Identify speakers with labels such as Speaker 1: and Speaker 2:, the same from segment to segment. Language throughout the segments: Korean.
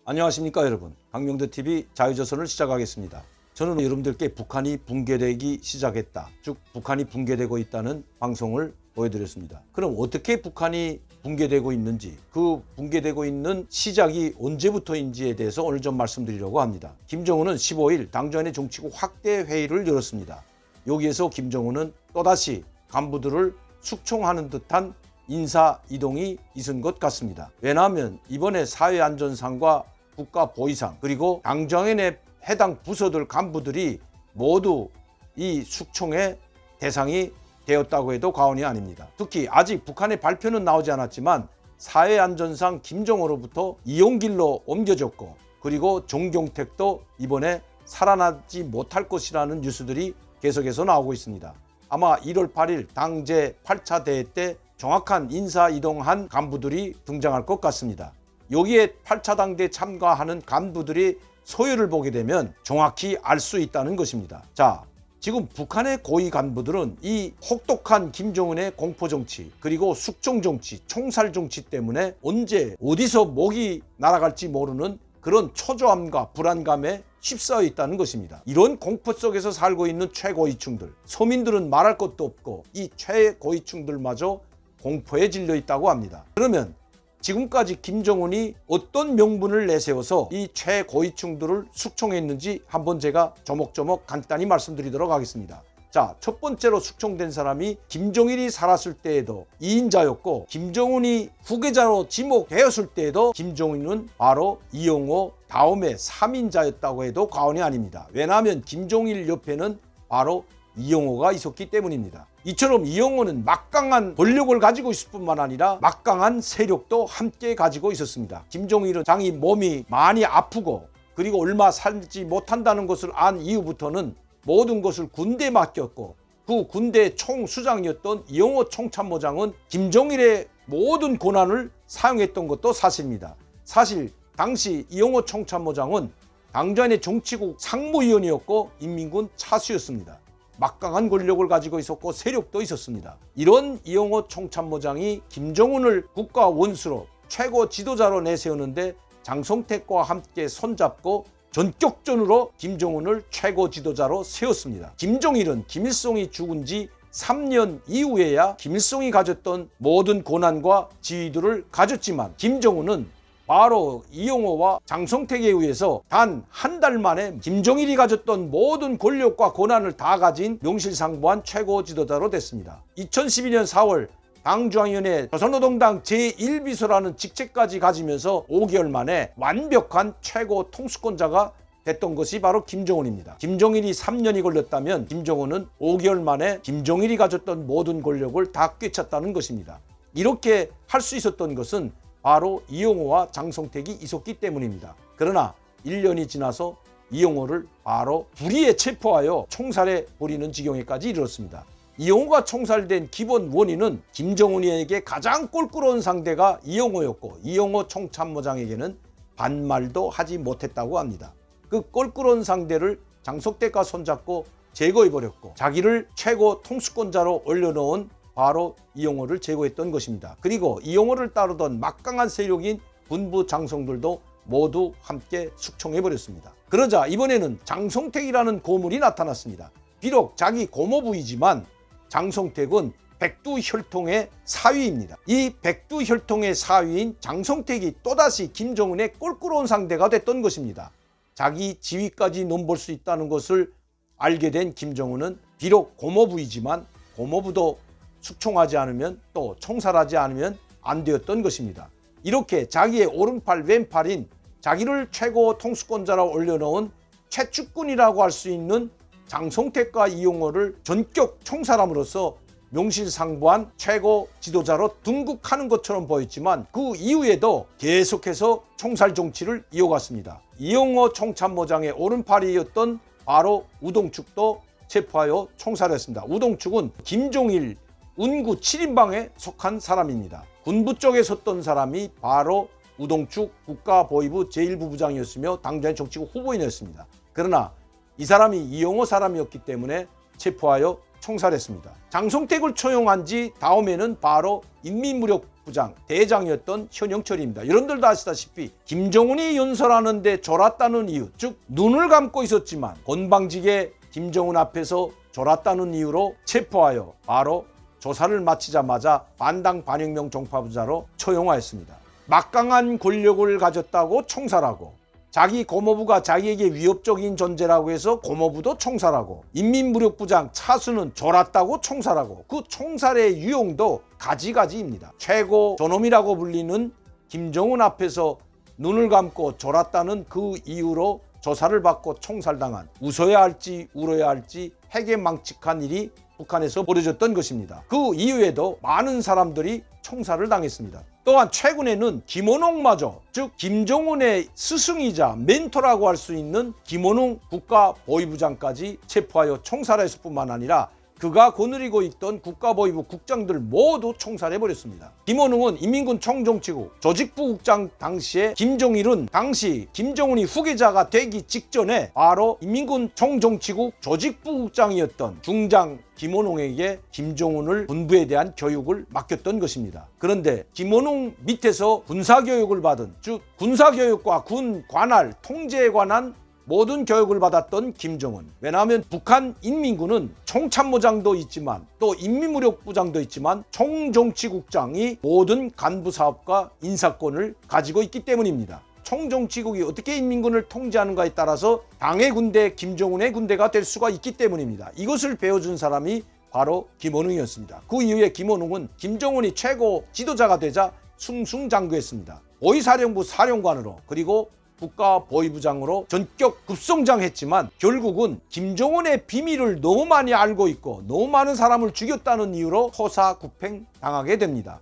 Speaker 1: 안녕하십니까 여러분. 강명대TV 자유조선을 시작하겠습니다. 저는 여러분들께 북한이 붕괴되기 시작했다, 즉 북한이 붕괴되고 있다는 방송을 보여드렸습니다. 그럼 어떻게 북한이 붕괴되고 있는지, 그 붕괴되고 있는 시작이 언제부터인지에 대해서 오늘 좀 말씀드리려고 합니다. 김정은은 15일 당주안의 정치국 확대 회의를 열었습니다. 여기에서 김정은은 또다시 간부들을 숙청하는 듯한 인사 이동이 있은 것 같습니다. 왜냐하면 이번에 사회안전상과 국가보위상 그리고 당정연의 해당 부서들 간부들이 모두 이 숙청의 대상이 되었다고 해도 과언이 아닙니다. 특히 아직 북한의 발표는 나오지 않았지만 사회안전상 김정은으로부터 이용길로 옮겨졌고, 그리고 정경택도 이번에 살아나지 못할 것이라는 뉴스들이 계속해서 나오고 있습니다. 아마 1월 8일 당 제8차 대회 때 정확한 인사 이동한 간부들이 등장할 것 같습니다. 여기에 8차 당대에 참가하는 간부들이 소유를 보게 되면 정확히 알 수 있다는 것입니다. 자, 지금 북한의 고위 간부들은 이 혹독한 김정은의 공포정치, 그리고 숙청정치, 총살정치 때문에 언제 어디서 목이 날아갈지 모르는 그런 초조함과 불안감에 휩싸여 있다는 것입니다. 이런 공포 속에서 살고 있는 최고위층들, 서민들은 말할 것도 없고 이 최고위층들마저 공포에 질려 있다고 합니다. 그러면 지금까지 김정은이 어떤 명분을 내세워서 이 최고위층들을 숙청했는지 한번 제가 조목조목 간단히 말씀드리도록 하겠습니다. 자, 첫 번째로 숙청된 사람이 김정일이 살았을 때에도 2인자였고, 김정은이 후계자로 지목되었을 때에도 김정은은 바로 이용호 다음에 3인자였다고 해도 과언이 아닙니다. 왜냐하면 김정일 옆에는 바로 이용호가 있었기 때문입니다. 이처럼 이용호는 막강한 권력을 가지고 있을 뿐만 아니라 막강한 세력도 함께 가지고 있었습니다. 김정일은 장이 몸이 많이 아프고 그리고 얼마 살지 못한다는 것을 안 이후부터는 모든 것을 군대에 맡겼고, 그 군대 총수장이었던 이용호 총참모장은 김정일의 모든 권한을 사용했던 것도 사실입니다. 사실 당시 이용호 총참모장은 당주안의 정치국 상무위원이었고 인민군 차수였습니다. 막강한 권력을 가지고 있었고 세력도 있었습니다. 이런 이용호 총참모장이 김정은을 국가 원수로 최고 지도자로 내세우는데 장성택과 함께 손잡고 전격전으로 김정은을 최고 지도자로 세웠습니다. 김정일은 김일성이 죽은 지 3년 이후에야 김일성이 가졌던 모든 권한과 지위들을 가졌지만, 김정은은 바로 이용호와 장성택에 의해서 단 한 달 만에 김정일이 가졌던 모든 권력과 권한을 다 가진 명실상부한 최고 지도자로 됐습니다. 2012년 4월 당중앙위원회 조선노동당 제1비서라는 직책까지 가지면서 5개월 만에 완벽한 최고 통수권자가 됐던 것이 바로 김정은입니다. 김정일이 3년이 걸렸다면 김정은은 5개월 만에 김정일이 가졌던 모든 권력을 다 꿰찼다는 것입니다. 이렇게 할 수 있었던 것은 바로 이용호와 장성택이 있었기 때문입니다. 그러나 1년이 지나서 이용호를 바로 불의에 체포하여 총살해 버리는 지경에까지 이르렀습니다. 이용호가 총살된 기본 원인은 김정은에게 가장 꼴끄러운 상대가 이용호였고, 이용호 총참모장에게는 반말도 하지 못했다고 합니다. 그 꼴끄러운 상대를 장성택과 손잡고 제거해버렸고, 자기를 최고 통수권자로 올려놓은 바로 이용호를 제거했던 것입니다. 그리고 이용호를 따르던 막강한 세력인 군부 장성들도 모두 함께 숙청해버렸습니다. 그러자 이번에는 장성택이라는 고문이 나타났습니다. 비록 자기 고모부이지만 장성택은 백두혈통의 사위입니다. 이 백두혈통의 사위인 장성택이 또다시 김정은의 꼴끄러운 상대가 됐던 것입니다. 자기 지위까지 넘볼 수 있다는 것을 알게 된 김정은은 비록 고모부이지만 고모부도 숙청하지 않으면, 또 총살하지 않으면 안 되었던 것입니다. 이렇게 자기의 오른팔 왼팔인 자기를 최고 통수권자로 올려놓은 최측근이라고 할 수 있는 장성택과 이용호를 전격 총살함으로써 명실상부한 최고 지도자로 등극하는 것처럼 보였지만, 그 이후에도 계속해서 총살 정치를 이어갔습니다. 이용호 총참모장의 오른팔이었던 바로 우동축도 체포하여 총살했습니다. 우동축은 김종일 운구 7인방에 속한 사람입니다. 군부 쪽에 섰던 사람이 바로 우동축 국가보위부 제1부부장이었으며 당주안 정치국 후보인이었습니다. 그러나 이 사람이 이용호 사람이었기 때문에 체포하여 총살했습니다. 장성택을 초용한 지 다음에는 바로 인민무력부장 대장이었던 현영철입니다. 여러분들도 아시다시피 김정은이 연설하는데 졸았다는 이유, 즉 눈을 감고 있었지만 건방지게 김정은 앞에서 졸았다는 이유로 체포하여 바로 조사를 마치자마자 반당 반혁명 종파부자로 처형하였습니다. 막강한 권력을 가졌다고 총살하고, 자기 고모부가 자기에게 위협적인 존재라고 해서 고모부도 총살하고, 인민무력부장 차수는 졸았다고 총살하고, 그 총살의 유형도 가지가지입니다. 최고 존엄이라고 불리는 김정은 앞에서 눈을 감고 졸았다는 그 이유로 조사를 받고 총살당한, 웃어야 할지 울어야 할지 해괴망측한 일이 북한에서 벌어졌던 것입니다. 그 이후에도 많은 사람들이 총살을 당했습니다. 또한 최근에는 김원홍마저, 즉 김정은의 스승이자 멘토라고 할 수 있는 김원홍 국가보위부장까지 체포하여 총살했을 뿐만 아니라 그가 거느리고 있던 국가보위부 국장들 모두 총살해버렸습니다. 김원웅은 인민군 총정치국 조직부국장 당시에 김정일은 당시 김정은이 후계자가 되기 직전에 바로 인민군 총정치국 조직부국장이었던 중장 김원웅에게 김정은을 군부에 대한 교육을 맡겼던 것입니다. 그런데 김원웅 밑에서 군사교육을 받은, 즉 군사교육과 군 관할 통제에 관한 모든 교육을 받았던 김정은. 왜냐하면 북한 인민군은 총참모장도 있지만 또 인민무력부장도 있지만 총정치국장이 모든 간부사업과 인사권을 가지고 있기 때문입니다. 총정치국이 어떻게 인민군을 통제하는가에 따라서 당의 군대, 김정은의 군대가 될 수가 있기 때문입니다. 이것을 배워준 사람이 바로 김원웅이었습니다. 그 이후에 김원웅은 김정은이 최고 지도자가 되자 승승장구했습니다. 보위사령부 사령관으로, 그리고 국가보위부장으로 전격 급성장했지만 결국은 김정은의 비밀을 너무 많이 알고 있고 너무 많은 사람을 죽였다는 이유로 토사구팽 당하게 됩니다.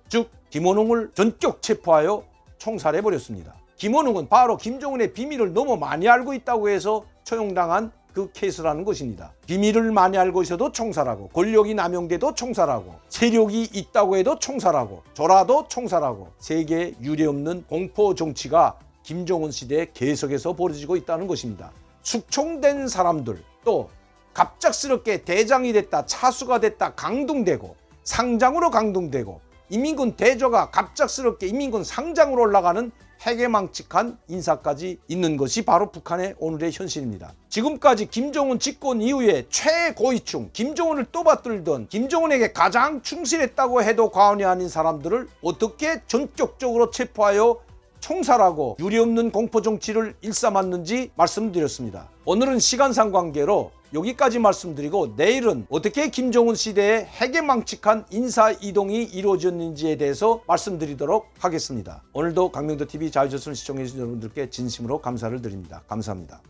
Speaker 1: 즉 김원웅을 전격 체포하여 총살해버렸습니다. 김원웅은 바로 김정은의 비밀을 너무 많이 알고 있다고 해서 처형당한 그 케이스라는 것입니다. 비밀을 많이 알고 있어도 총살하고, 권력이 남용돼도 총살하고, 세력이 있다고 해도 총살하고, 졸아도 총살하고, 세계에 유례없는 공포 정치가 김정은 시대에 계속해서 벌어지고 있다는 것입니다. 숙청된 사람들, 또 갑작스럽게 대장이 됐다, 차수가 됐다 강등되고, 상장으로 강등되고, 인민군 대조가 갑작스럽게 인민군 상장으로 올라가는 해괴망측한 인사까지 있는 것이 바로 북한의 오늘의 현실입니다. 지금까지 김정은 집권 이후에 최고위층, 김정은을 떠받들던, 김정은에게 가장 충실했다고 해도 과언이 아닌 사람들을 어떻게 전격적으로 체포하여 총살하고 유례없는 공포정치를 일삼았는지 말씀드렸습니다. 오늘은 시간상 관계로 여기까지 말씀드리고, 내일은 어떻게 김정은 시대에 해괴망측한 인사이동이 이루어졌는지에 대해서 말씀드리도록 하겠습니다. 오늘도 강명도TV 자유조선을 시청해주신 여러분들께 진심으로 감사를 드립니다. 감사합니다.